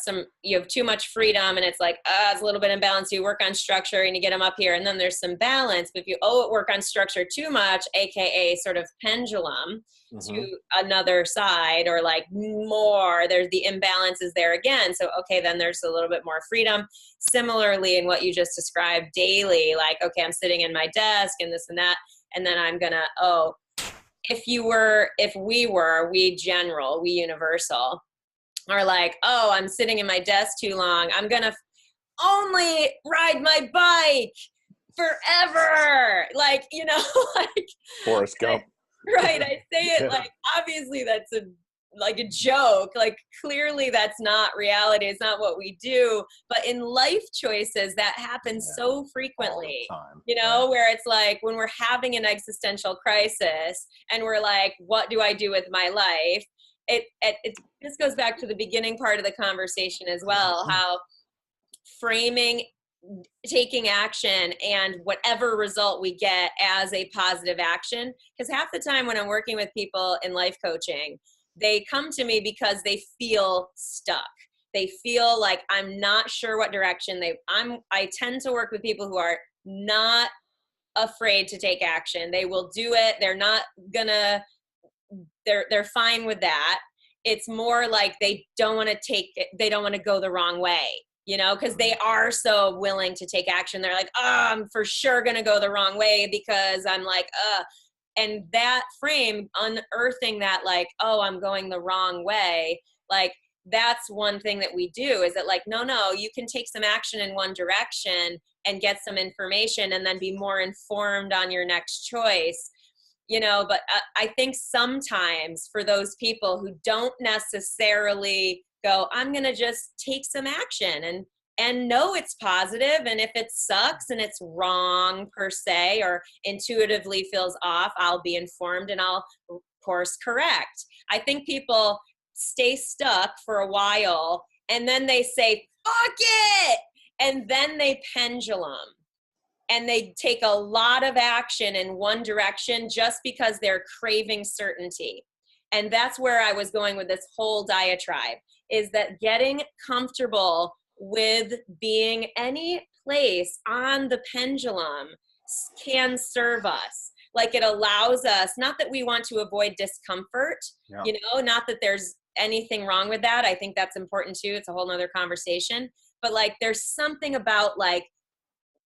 too much freedom and it's like, it's a little bit imbalance. You work on structure and you get them up here and then there's some balance. But if you work on structure too much, AKA sort of pendulum to another side, or like more, there's the imbalance is there again. So, okay, then there's a little bit more freedom. Similarly, in what you just described daily, like, okay, I'm sitting in my desk and this and that, and then I'm gonna, we universal are like, oh, I'm sitting in my desk too long, I'm gonna only ride my bike forever, like, you know, like Forrest Gump. right, I say it like, obviously that's a joke, like clearly that's not reality, it's not what we do, but in life choices that happens so frequently, you know, where it's like when we're having an existential crisis and we're like, what do I do with my life? This goes back to the beginning part of the conversation as well, how framing taking action and whatever result we get as a positive action. Because half the time when I'm working with people in life coaching, they come to me because they feel stuck. They feel like I'm not sure what direction I tend to work with people who are not afraid to take action. They will do it. They're not gonna, they're fine with that. It's more like they don't want to take it, they don't want to go the wrong way, you know, because they are so willing to take action. They're like, oh, I'm for sure gonna go the wrong way because I'm like, and that frame, unearthing that, like, oh, I'm going the wrong way, like, that's one thing that we do, is that like, no, you can take some action in one direction and get some information and then be more informed on your next choice, you know. But I think sometimes for those people who don't necessarily go, I'm going to just take some action and know it's positive, and if it sucks and it's wrong per se, or intuitively feels off, I'll be informed and I'll course correct. I think people stay stuck for a while and then they say, fuck it, and then they pendulum and they take a lot of action in one direction just because they're craving certainty. And that's where I was going with this whole diatribe, is that getting comfortable with being any place on the pendulum can serve us. Like, it allows us, not that we want to avoid discomfort, Yeah. you know, not that there's anything wrong with that. I think that's important too. It's a whole nother conversation. But like, there's something about like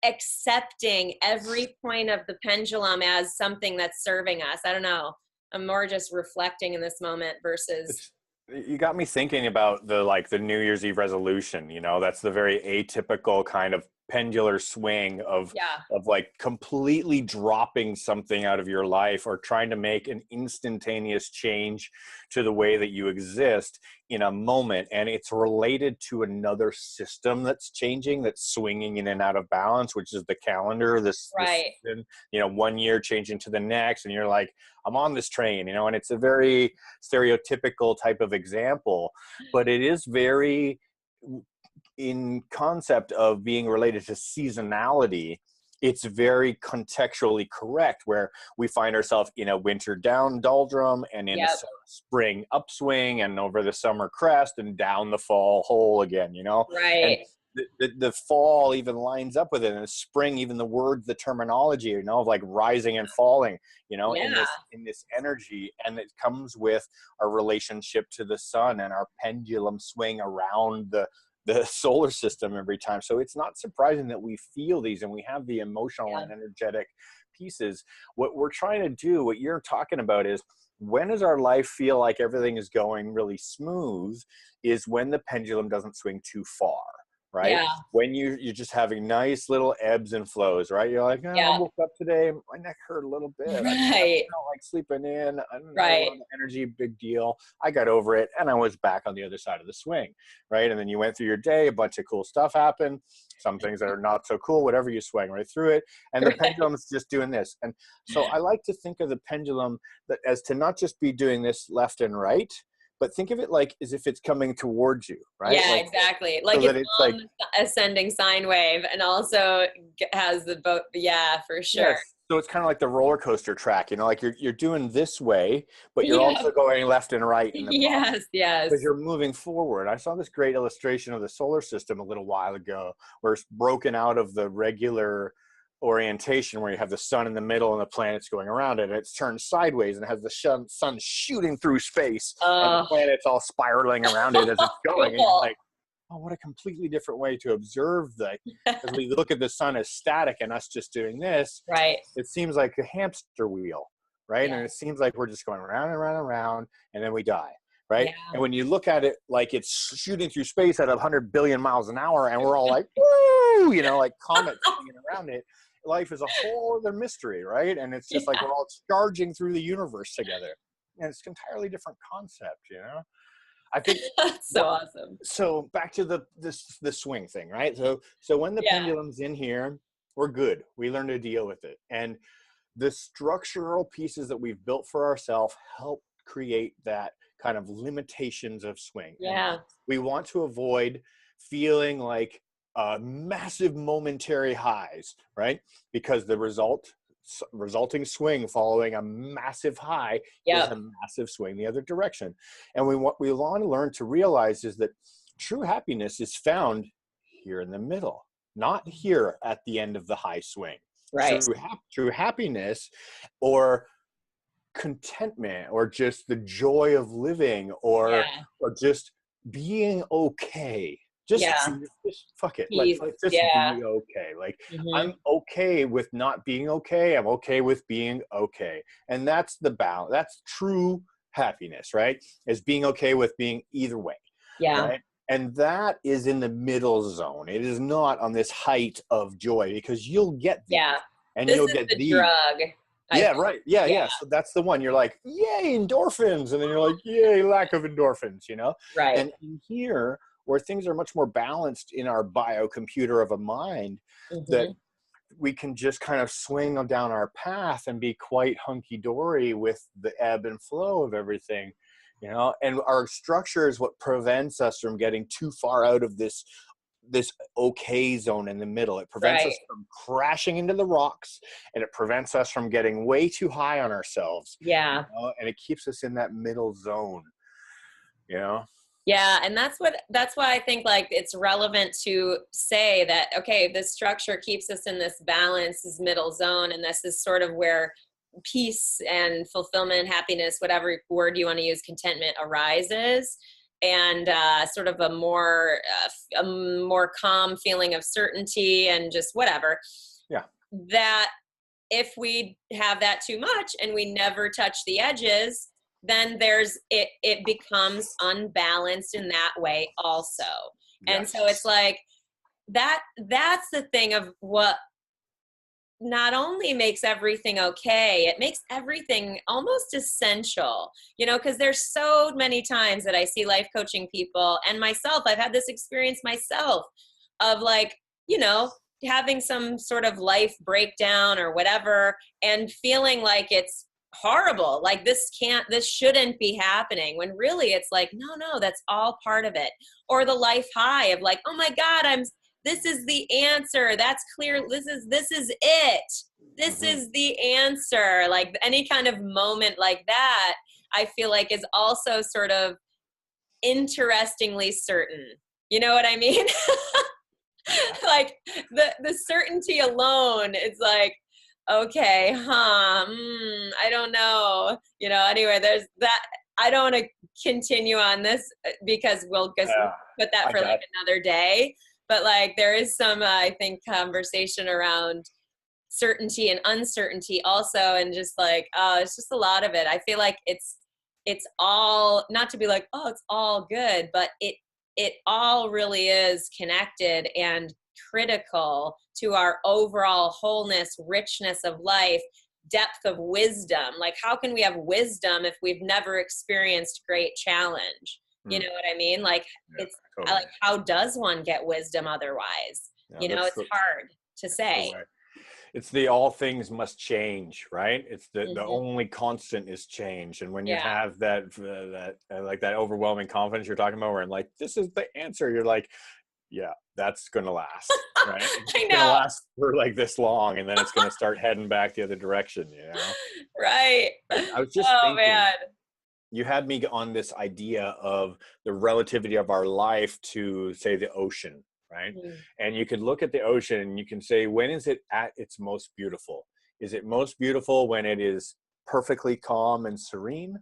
accepting every point of the pendulum as something that's serving us. I don't know. I'm more just reflecting in this moment versus. You got me thinking about the New Year's Eve resolution, you know, that's the very atypical kind of pendular swing of like completely dropping something out of your life or trying to make an instantaneous change to the way that you exist in a moment. And it's related to another system that's changing, that's swinging in and out of balance, which is the calendar, this season, you know, 1 year changing to the next. And you're like, I'm on this train, you know, and it's a very stereotypical type of example, but it is very in concept of being related to seasonality. It's very contextually correct, where we find ourselves in a winter down doldrum and in a spring upswing and over the summer crest and down the fall hole again, you know? Right. And the fall even lines up with it, and the spring, even the words, the terminology, you know, of like rising and falling, you know, in this energy. And it comes with our relationship to the sun and our pendulum swing around the solar system every time. So it's not surprising that we feel these and we have the emotional and energetic pieces. What we're trying to do, what you're talking about, is when does our life feel like everything is going really smooth, is when the pendulum doesn't swing too far. Right? Yeah. When you're just having nice little ebbs and flows, right? You're like, oh, I woke up today, my neck hurt a little bit. Right. I felt like sleeping in. I don't know, a lot of energy, big deal. I got over it, and I was back on the other side of the swing, right? And then you went through your day, a bunch of cool stuff happened, some things that are not so cool, whatever, you swang right through it. And the pendulum's just doing this. And so I like to think of the pendulum that as to not just be doing this left and right, but think of it like as if it's coming towards you, right? Yeah, like, exactly. Like, so it's on the ascending sine wave and also has the boat. Yeah, for sure. Yes. So it's kind of like the roller coaster track, you know, like you're doing this way, but you're also going left and right in the yes, because you're moving forward. I saw this great illustration of the solar system a little while ago, where it's broken out of the regular orientation where you have the sun in the middle and the planets going around it, and it's turned sideways and has the sun shooting through space and the planets all spiraling around it as it's going. And you're like, oh, what a completely different way to observe that. Because we look at the sun as static and us just doing this, right? It seems like a hamster wheel, right? And it seems like we're just going around and around and around, and then we die, right? And when you look at it like it's shooting through space at 100 billion miles an hour, and we're all like, woo, you know, like comets hanging around it, life is a whole other mystery, right? And it's just like we're all charging through the universe together. And it's an entirely different concept, you know? I think that's so awesome. So back to the swing thing, right? So when the pendulum's in here, we're good. We learn to deal with it. And the structural pieces that we've built for ourselves help create that kind of limitations of swing. Yeah. And we want to avoid feeling like massive momentary highs, right? Because the resulting swing following a massive high is Yep. a massive swing the other direction. And what we want to learn to realize is that true happiness is found here in the middle, not here at the end of the high swing. Right. True happiness or contentment or just the joy of living or just being okay. Just fuck it. Like just be okay. Like I'm okay with not being okay. I'm okay with being okay. And that's the balance. That's true happiness, right? Is being okay with being either way. Yeah. Right. And that is in the middle zone. It is not on this height of joy, because you'll get these. Yeah. And This you'll is get the these. drug. Yeah, right. Yeah. So that's the one. You're like, yay, endorphins. And then you're like, yay, lack of endorphins, you know? Right. And in here, where things are much more balanced in our biocomputer of a mind, that we can just kind of swing down our path and be quite hunky-dory with the ebb and flow of everything, you know? And our structure is what prevents us from getting too far out of this okay zone in the middle. It prevents us from crashing into the rocks, and it prevents us from getting way too high on ourselves. Yeah. You know? And it keeps us in that middle zone, you know? Yeah. And that's why I think like it's relevant to say that, okay, this structure keeps us in this balance, this middle zone. And this is sort of where peace and fulfillment, happiness, whatever word you want to use, contentment arises. And sort of a more calm feeling of certainty and just whatever. Yeah. That if we have that too much and we never touch the edges, then it becomes unbalanced in that way also. Yes. And so it's like that's the thing of what not only makes everything okay, it makes everything almost essential, you know, because there's so many times that I see life coaching people and myself, I've had this experience myself of like, you know, having some sort of life breakdown or whatever and feeling like it's horrible, like this shouldn't be happening, when really it's like, no, that's all part of it. Or the life high of like, oh my God, this is the answer. That's clear. This is it. This is the answer. Like any kind of moment like that, I feel like is also sort of interestingly certain. You know what I mean? Like the certainty alone is like, okay, I don't know. You know, anyway, there's that. I don't want to continue on this because we'll just put that for like another day. But like there is some, I think, conversation around certainty and uncertainty also. And just like, it's just a lot of it. I feel like it's all, not to be like, oh, it's all good, but it all really is connected and critical to our overall wholeness, richness of life, depth of wisdom. Like how can we have wisdom if we've never experienced great challenge? You know what I mean? Like it's totally. Like, how does one get wisdom otherwise? Yeah, you know, it's hard to say. It's the all things must change, right? It's the only constant is change. And when you have that like that overwhelming confidence you're talking about, where I'm like, this is the answer. You're like, yeah, that's going to last, right? It's going to last for like this long, and then it's going to start heading back the other direction, you know? Right. I was just thinking, man. You had me on this idea of the relativity of our life to, say, the ocean, right? And you can look at the ocean and you can say, when is it at its most beautiful? Is it most beautiful when it is perfectly calm and serene?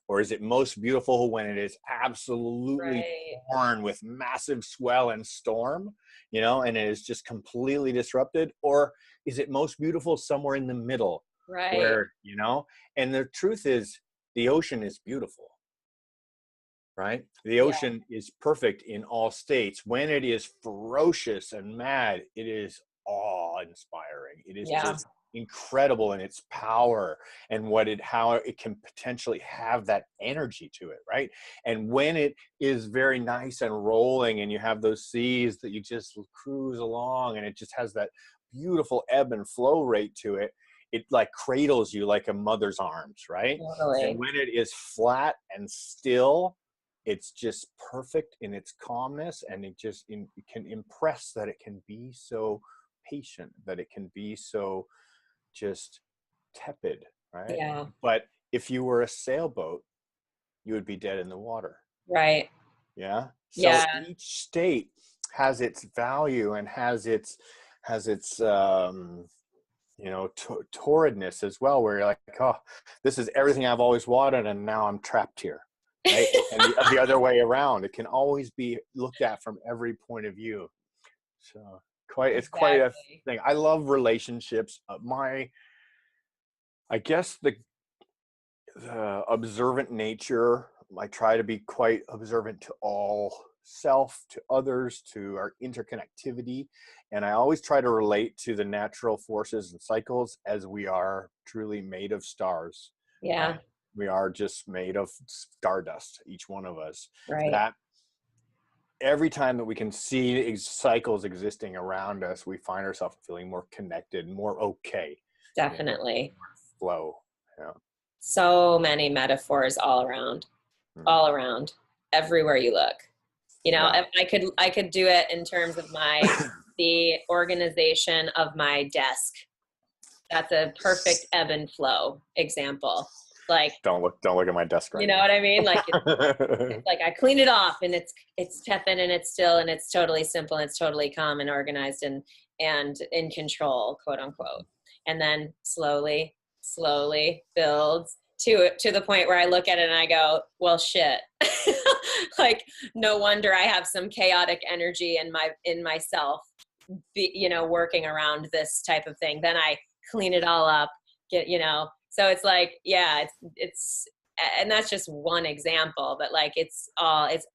Or is it most beautiful when it is absolutely torn with massive swell and storm, you know, and it is just completely disrupted? Or is it most beautiful somewhere in the middle? Right. Where, you know, and the truth is, the ocean is beautiful, right? The ocean is perfect in all states. When it is ferocious and mad, it is awe-inspiring. It is just incredible in its power and how it can potentially have that energy to it, right? And when it is very nice and rolling and you have those seas that you just cruise along and it just has that beautiful ebb and flow rate to it, it like cradles you like a mother's arms, right? Totally. And when it is flat and still, it's just perfect in its calmness, and it just it can impress that it can be so patient, that it can be so just tepid, right? Yeah. But if you were a sailboat, you would be dead in the water. Right. Yeah. So Yeah. each state has its value and has its torridness as well, where you're like, oh, this is everything I've always wanted, and now I'm trapped here, right? And the other way around, it can always be looked at from every point of view. So it's quite a Exactly. thing. I love relationships. I guess the observant nature, I try to be quite observant to all self, to others, to our interconnectivity. And I always try to relate to the natural forces and cycles as we are truly made of stars, Yeah. right? We are just made of stardust, each one of us. Right. That every time that we can see cycles existing around us, we find ourselves feeling more connected, more okay, Definitely. flow. Yeah. So many metaphors all around, everywhere you look. Yeah. If I could do it in terms of the organization of my desk. That's a perfect ebb and flow example. Like, Don't look at my desk right you know what I mean? Like, now. like I clean it off and it's tepid and it's still and it's totally simple and it's totally calm and organized and in control, quote unquote. And then slowly builds to the point where I look at it and I go, well, shit. Like, no wonder I have some chaotic energy in myself, working around this type of thing. Then I clean it all up, so it's like, yeah, it's and that's just one example, but like it's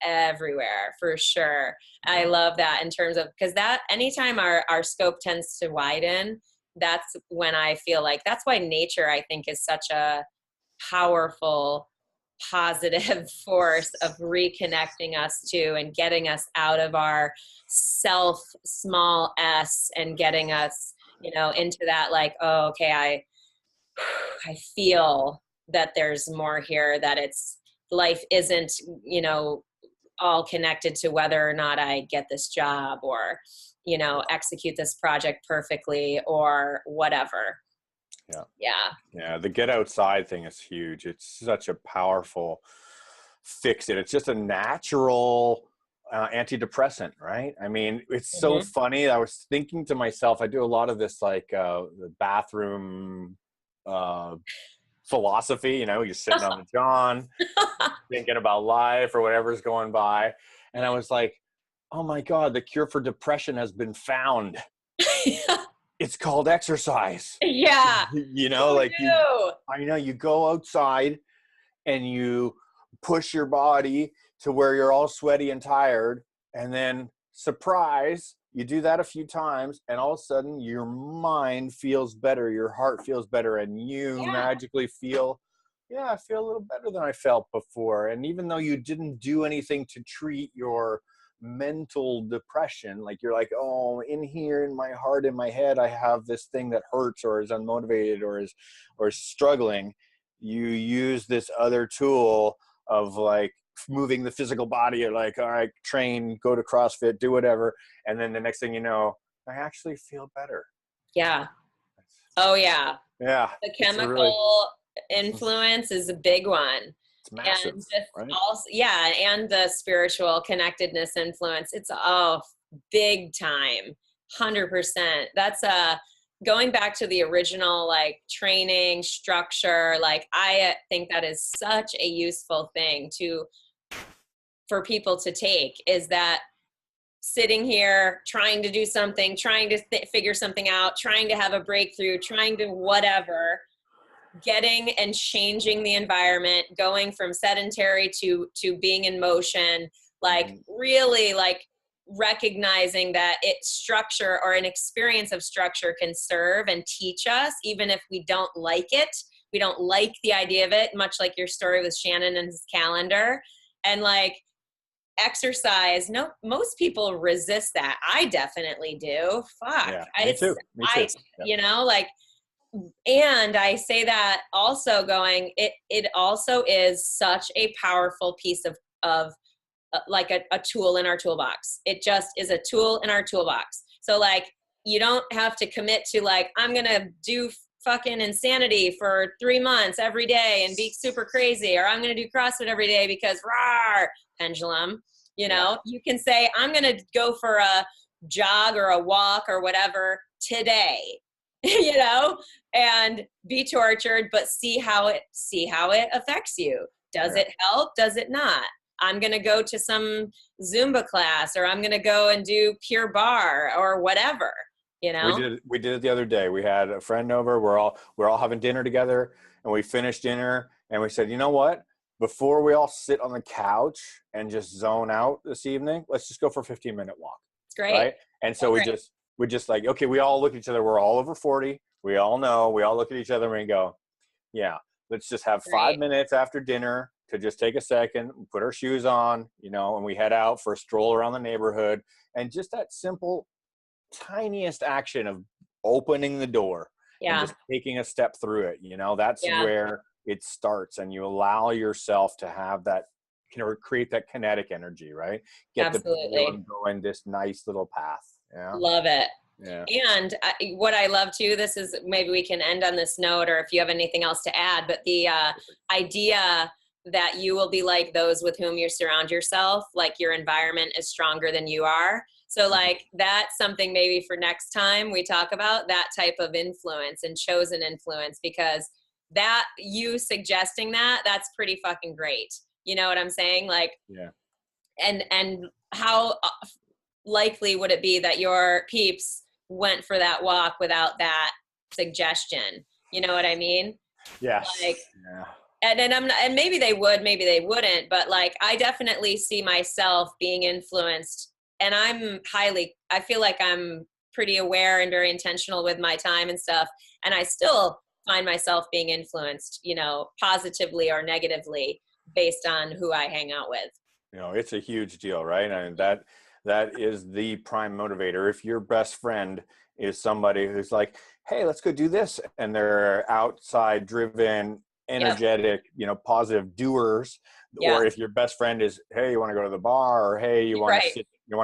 everywhere for sure. I love that in terms of, because that anytime our scope tends to widen, that's when I feel like that's why nature, I think, is such a powerful positive force of reconnecting us to and getting us out of our self small s and getting us into that, like, oh, okay, I feel that there's more here, that it's life isn't, all connected to whether or not I get this job or, execute this project perfectly or whatever. Yeah. Yeah. Yeah. The get outside thing is huge. It's such a powerful fix. It's just a natural antidepressant, right? I mean, it's so Mm-hmm. funny. I was thinking to myself, I do a lot of this, like the bathroom philosophy, you're sitting on the john, thinking about life or whatever's going by. And I was like, oh my God, the cure for depression has been found. It's called exercise. Yeah. Who Like knew? I know you go outside and you push your body to where you're all sweaty and tired, and then surprise, you do that a few times and all of a sudden your mind feels better, your heart feels better, and you Yeah. magically feel, yeah, I feel a little better than I felt before. And even though you didn't do anything to treat your mental depression, like you're like, oh, in here in my heart, in my head, I have this thing that hurts or is unmotivated or is struggling, you use this other tool of like moving the physical body. You're like, all right, train, go to CrossFit, do whatever, and then the next thing you know, I actually feel better. Yeah. Oh yeah. Yeah, The it's a really, chemical influence is a big one. it's massive, And just right? also, yeah, and the spiritual connectedness influence, it's big time. 100%. That's going back to the original, like, training structure. Like, I think that is such a useful thing for people to take, is that sitting here trying to do something, trying to figure something out, trying to have a breakthrough, trying to whatever, getting and changing the environment, going from sedentary to being in motion, like really, like, recognizing that it's structure, or an experience of structure, can serve and teach us, even if we don't like it. We don't like the idea of it, much like your story with Shannon and his calendar. And like, exercise, no, most people resist that. I definitely do. Fuck. Yeah, me too. Like, and I say that also going, it also is such a powerful piece of like a tool in our toolbox. It just is a tool in our toolbox. So like, you don't have to commit to like, I'm going to do fucking insanity for 3 months every day and be super crazy, or I'm going to do CrossFit every day because rawr, pendulum, you know, you can say, I'm going to go for a jog or a walk or whatever today, you know, and be tortured, but see how it affects you. Does it help? Does it not? I'm going to go to some Zumba class, or I'm going to go and do pure bar or whatever, you know? We did it the other day. We had a friend over. We're all having dinner together, and we finished dinner and we said, you know what? Before we all sit on the couch and just zone out this evening, let's just go for a 15-minute walk. It's great. Right? And so we just like, okay, we all look at each other. We're all over 40. We all know. We all look at each other and we go, yeah, let's just have 5 minutes after dinner to just take a second, put our shoes on, you know, and we head out for a stroll around the neighborhood. And just that simple, tiniest action of opening the door and just taking a step through it, you know, that's where it starts. And you allow yourself to have that, you know, create that kinetic energy, right? Get the pendulum going this nice little path. Yeah. Love it. Yeah. And what I love too, this is, maybe we can end on this note, or if you have anything else to add, but the idea that you will be like those with whom you surround yourself, like your environment is stronger than you are. So like that's something maybe for next time we talk about, that type of influence and chosen influence, because that you suggesting that's pretty fucking great. You know what I'm saying? Like, and how likely would it be that your peeps went for that walk without that suggestion? You know what I mean? Yes. Like, and maybe they would, maybe they wouldn't, but like, I definitely see myself being influenced, and I feel like I'm pretty aware and very intentional with my time and stuff. And I still find myself being influenced, you know, positively or negatively based on who I hang out with. You know, it's a huge deal, right? And that is the prime motivator. If your best friend is somebody who's like, hey, let's go do this, and they're outside driven, energetic, you know, positive doers, or if your best friend is, hey, you want to go to the bar, or hey, you want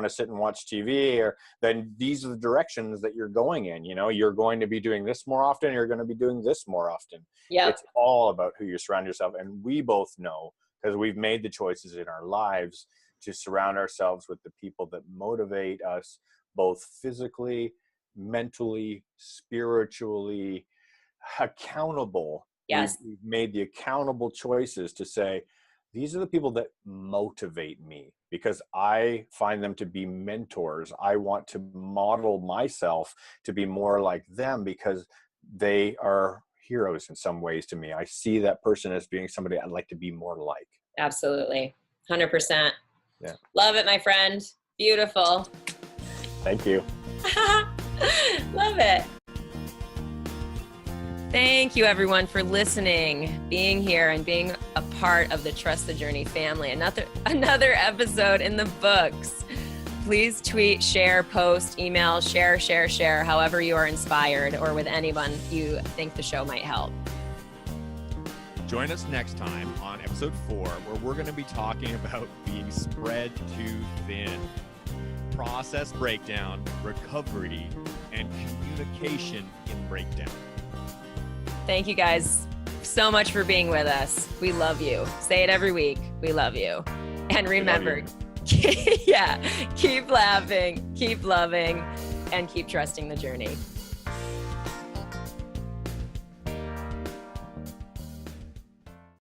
to sit and watch TV, or then these are the directions that you're going in. You know, you're going to be doing this more often, you're going to be doing this more often. It's all about who you surround yourself. And we both know, because we've made the choices in our lives to surround ourselves with the people that motivate us, both physically, mentally, spiritually, accountable. We've made the accountable choices to say, these are the people that motivate me, because I find them to be mentors. I want to model myself to be more like them, because they are heroes in some ways to me. I see that person as being somebody I'd like to be more like. Absolutely. 100%. Yeah. Love it, my friend. Beautiful. Thank you. Love it. Thank you, everyone, for listening, being here, and being a part of the Trust the Journey family. Another episode in the books. Please tweet, share, post, email, share, however you are inspired, or with anyone you think the show might help. Join us next time on episode 4, where we're going to be talking about being spread too thin. Process breakdown, recovery, and communication in breakdown. Thank you guys so much for being with us. We love you. Say it every week. We love you. And remember, keep laughing, keep loving, and keep trusting the journey.